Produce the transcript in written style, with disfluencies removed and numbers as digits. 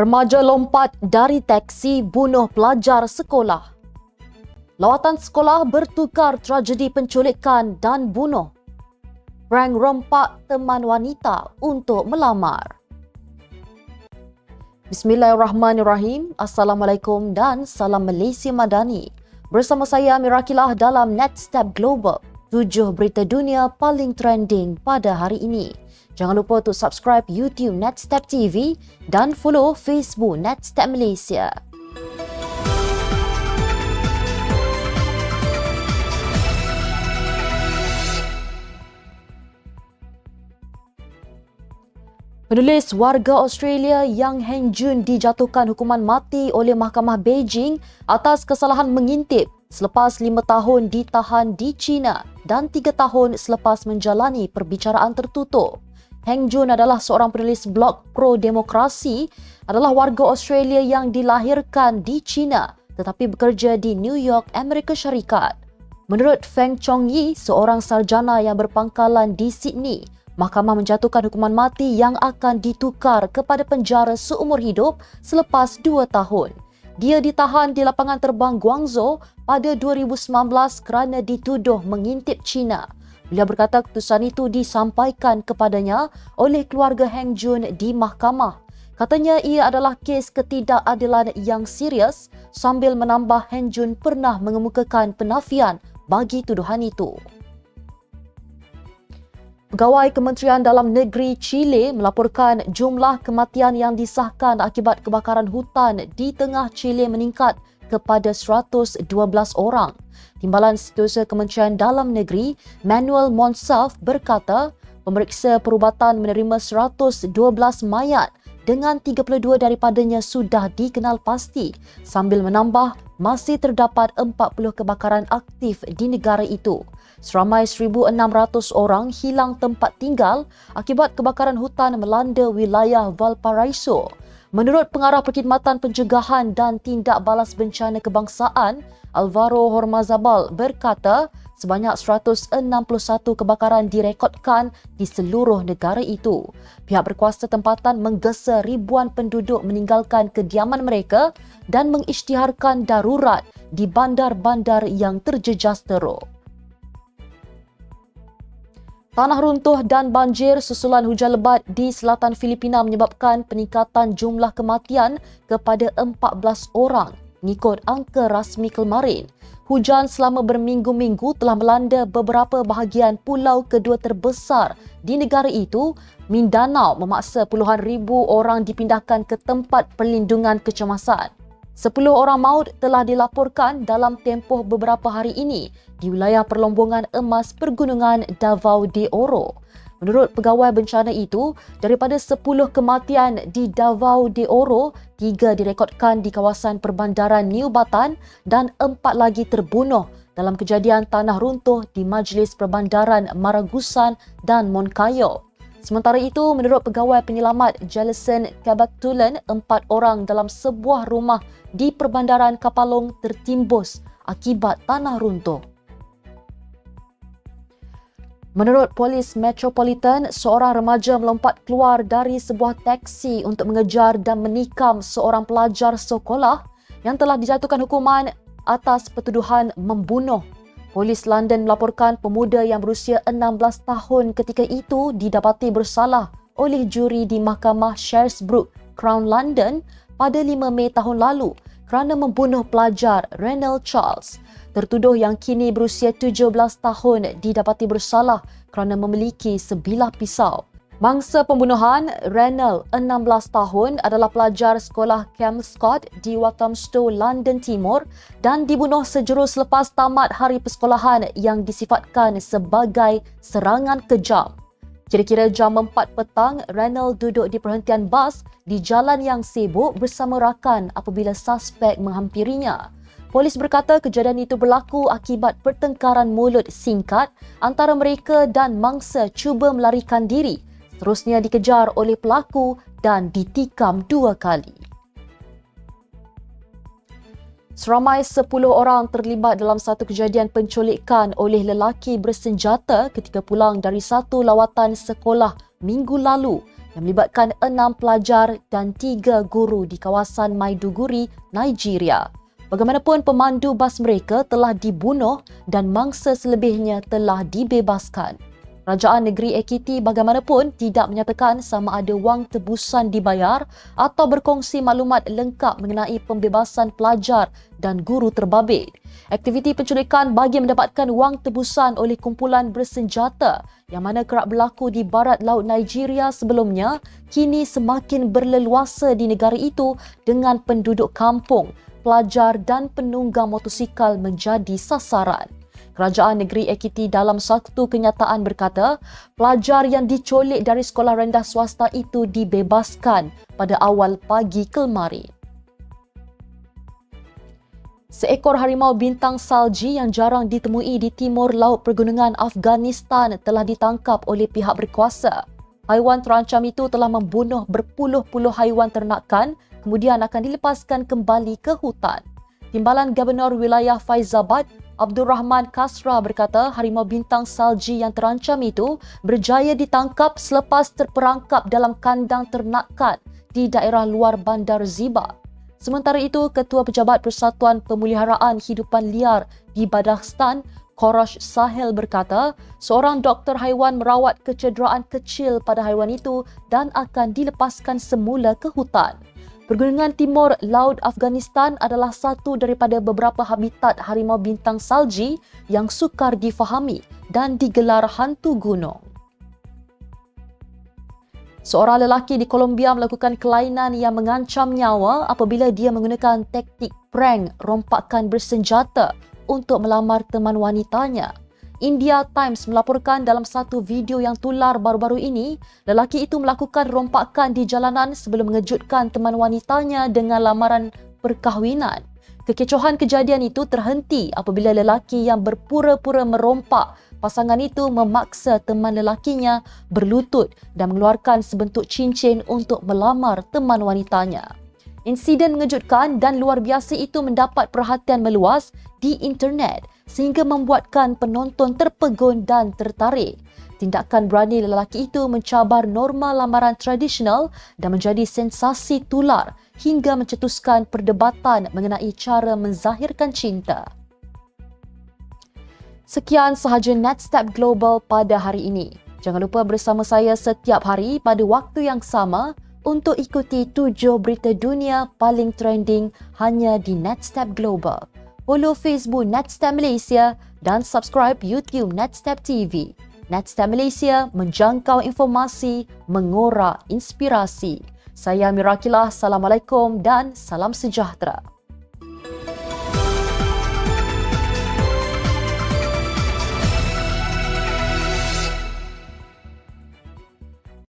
Remaja lompat dari teksi bunuh pelajar sekolah. Lawatan sekolah bertukar tragedi penculikan dan bunuh. Prank rompak teman wanita untuk melamar. Bismillahirrahmanirrahim. Assalamualaikum dan salam Malaysia Madani. Bersama saya Mirakilah dalam Netstep Global. 7 berita dunia paling trending pada hari ini. Jangan lupa untuk subscribe YouTube Netstep TV dan follow Facebook Netstep Malaysia. Penulis warga Australia Yang Hengjun dijatuhkan hukuman mati oleh Mahkamah Beijing atas kesalahan mengintip selepas 5 tahun ditahan di China dan 3 tahun selepas menjalani perbicaraan tertutup. Hengjun adalah seorang penulis blog pro-demokrasi, adalah warga Australia yang dilahirkan di China tetapi bekerja di New York, Amerika Syarikat. Menurut Feng Chongyi, seorang sarjana yang berpangkalan di Sydney, mahkamah menjatuhkan hukuman mati yang akan ditukar kepada penjara seumur hidup selepas 2 tahun. Dia ditahan di lapangan terbang Guangzhou pada 2019 kerana dituduh mengintip China. Beliau berkata keputusan itu disampaikan kepadanya oleh keluarga Hengjun di mahkamah. Katanya ia adalah kes ketidakadilan yang serius sambil menambah Hengjun pernah mengemukakan penafian bagi tuduhan itu. Pegawai Kementerian Dalam Negeri Chile melaporkan jumlah kematian yang disahkan akibat kebakaran hutan di tengah Chile meningkat kepada 112 orang. Timbalan Setiausaha Kementerian Dalam Negeri Manuel Monsaf berkata pemeriksa perubatan menerima 112 mayat dengan 32 daripadanya sudah dikenal pasti sambil menambah masih terdapat 40 kebakaran aktif di negara itu. Seramai 1,600 orang hilang tempat tinggal akibat kebakaran hutan melanda wilayah Valparaiso. Menurut Pengarah Perkhidmatan Pencegahan dan Tindak Balas Bencana Kebangsaan, Alvaro Hormazabal berkata sebanyak 161 kebakaran direkodkan di seluruh negara itu. Pihak berkuasa tempatan menggesa ribuan penduduk meninggalkan kediaman mereka dan mengisytiharkan darurat di bandar-bandar yang terjejas teruk. Tanah runtuh dan banjir susulan hujan lebat di selatan Filipina menyebabkan peningkatan jumlah kematian kepada 14 orang mengikut angka rasmi kemarin. Hujan selama berminggu-minggu telah melanda beberapa bahagian pulau kedua terbesar di negara itu. Mindanao memaksa puluhan ribu orang dipindahkan ke tempat perlindungan kecemasan. 10 orang maut telah dilaporkan dalam tempoh beberapa hari ini di wilayah perlombongan emas pergunungan Davao de Oro. Menurut pegawai bencana itu, daripada 10 kematian di Davao de Oro, 3 direkodkan di kawasan perbandaran New Batan dan 4 lagi terbunuh dalam kejadian tanah runtuh di Majlis Perbandaran Maragusan dan Moncayo. Sementara itu, menurut pegawai penyelamat Jellison Kabaktulen, 4 orang dalam sebuah rumah di perbandaran Kapalong tertimbus akibat tanah runtuh. Menurut Polis Metropolitan, seorang remaja melompat keluar dari sebuah teksi untuk mengejar dan menikam seorang pelajar sekolah yang telah dijatuhkan hukuman atas pertuduhan membunuh. Polis London melaporkan pemuda yang berusia 16 tahun ketika itu didapati bersalah oleh juri di Mahkamah Sharesbrook, Crown London pada 5 Mei tahun lalu kerana membunuh pelajar Renel Charles. Tertuduh yang kini berusia 17 tahun didapati bersalah kerana memiliki sebilah pisau. Mangsa pembunuhan, Renel, 16 tahun, adalah pelajar sekolah Kelmscott di Walthamstow, London Timur dan dibunuh sejurus selepas tamat hari persekolahan yang disifatkan sebagai serangan kejam. Kira-kira jam 4 petang, Renel duduk di perhentian bas di jalan yang sibuk bersama rakan apabila suspek menghampirinya. Polis berkata kejadian itu berlaku akibat pertengkaran mulut singkat antara mereka dan mangsa cuba melarikan diri. Terusnya dikejar oleh pelaku dan ditikam 2 kali. Seramai 10 orang terlibat dalam satu kejadian penculikan oleh lelaki bersenjata ketika pulang dari satu lawatan sekolah minggu lalu yang melibatkan 6 pelajar dan 3 guru di kawasan Maiduguri, Nigeria. Bagaimanapun, pemandu bas mereka telah dibunuh dan mangsa selebihnya telah dibebaskan. Kerajaan Negeri Ekiti bagaimanapun tidak menyatakan sama ada wang tebusan dibayar atau berkongsi maklumat lengkap mengenai pembebasan pelajar dan guru terbabit. Aktiviti penculikan bagi mendapatkan wang tebusan oleh kumpulan bersenjata yang mana kerap berlaku di barat laut Nigeria sebelumnya kini semakin berleluasa di negara itu dengan penduduk kampung, pelajar dan penunggang motosikal menjadi sasaran. Kerajaan Negeri Ekiti dalam satu kenyataan berkata, pelajar yang diculik dari sekolah rendah swasta itu dibebaskan pada awal pagi kemarin. Seekor harimau bintang salji yang jarang ditemui di timur laut pergunungan Afghanistan telah ditangkap oleh pihak berkuasa. Haiwan terancam itu telah membunuh berpuluh-puluh haiwan ternakan, kemudian akan dilepaskan kembali ke hutan. Timbalan Gubernur Wilayah Faizabad, Abdul Rahman Kasra berkata harimau bintang salji yang terancam itu berjaya ditangkap selepas terperangkap dalam kandang ternakan di daerah luar Bandar Ziba. Sementara itu, Ketua Pejabat Persatuan Pemeliharaan Hidupan Liar di Badakhshan, Korosh Sahel berkata, seorang doktor haiwan merawat kecederaan kecil pada haiwan itu dan akan dilepaskan semula ke hutan. Pergunungan Timur Laut Afghanistan adalah satu daripada beberapa habitat harimau bintang salji yang sukar difahami dan digelar hantu gunung. Seorang lelaki di Colombia melakukan kelainan yang mengancam nyawa apabila dia menggunakan taktik prank rompakan bersenjata untuk melamar teman wanitanya. India Times melaporkan dalam satu video yang tular baru-baru ini, lelaki itu melakukan rompakan di jalanan sebelum mengejutkan teman wanitanya dengan lamaran perkahwinan. Kekecohan kejadian itu terhenti apabila lelaki yang berpura-pura merompak pasangan itu memaksa teman lelakinya berlutut dan mengeluarkan sebentuk cincin untuk melamar teman wanitanya. Insiden mengejutkan dan luar biasa itu mendapat perhatian meluas di internet sehingga membuatkan penonton terpegun dan tertarik. Tindakan berani lelaki itu mencabar norma lamaran tradisional dan menjadi sensasi tular hingga mencetuskan perdebatan mengenai cara menzahirkan cinta. Sekian sahaja Netstep Global pada hari ini. Jangan lupa bersama saya setiap hari pada waktu yang sama untuk ikuti 7 berita dunia paling trending hanya di Netstep Global. Follow Facebook Netstep Malaysia dan subscribe YouTube Netstep TV. Netstep Malaysia menjangkau informasi, mengorak inspirasi. Saya Mirakilah, Assalamualaikum dan salam sejahtera.